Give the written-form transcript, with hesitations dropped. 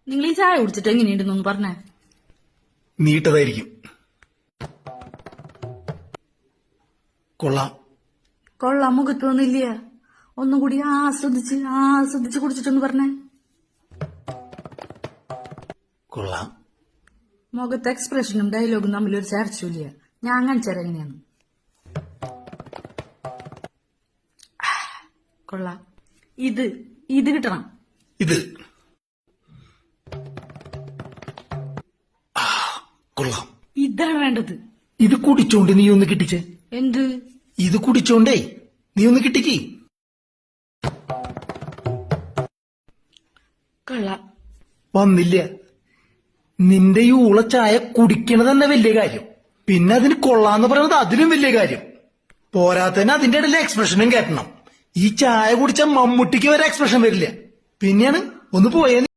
നിങ്ങൾ ഈ ചായ കുടിച്ചിട്ട് എങ്ങനെയുണ്ടെന്നൊന്ന് പറഞ്ഞേ. നീട്ടതായിരിക്കും. കൊള്ളാം. കൊള്ളാം മുഖത്ത് വന്നില്ല. ഒന്നും കൂടി ആസ്വദിച്ച് കുടിച്ചിട്ടൊന്ന് പറഞ്ഞേ. കൊള്ളാം. മുഖത്തെ എക്സ്പ്രഷനും ഡയലോഗും തമ്മിലൊരു ചർച്ചയില്ല. ഞാൻ കാണിച്ചാൽ എങ്ങനെയാണ്. കൊള്ളാം. ഇത് കിട്ടണം. ഇത് കൊള്ളാം. ഇതാണ് വേണ്ടത്. ഇത് കുടിച്ചോണ്ട് നീ ഒന്ന് കിട്ടിച്ചേ. എന്ത്? ഇത് കുടിച്ചോണ്ടേ നീ ഒന്ന് കിട്ടിക്ക്. കൊള്ളാം. വന്നില്ല. നിന്റെ ഈ ഊള ചായ കുടിക്കണത് തന്നെ വലിയ കാര്യം, പിന്നെ അതിന് കൊള്ളാന്ന് പറയുന്നത് അതിലും വലിയ കാര്യം. പോരാത്തന്നെ അതിന്റെ ഇടയിൽ എക്സ്പ്രഷനും കേട്ടണം. ഈ ചായ കുടിച്ച മമ്മൂട്ടിക്ക് വരെ എക്സ്പ്രഷൻ വരില്ല. പിന്നെയാണ് ഒന്ന് പോയേ.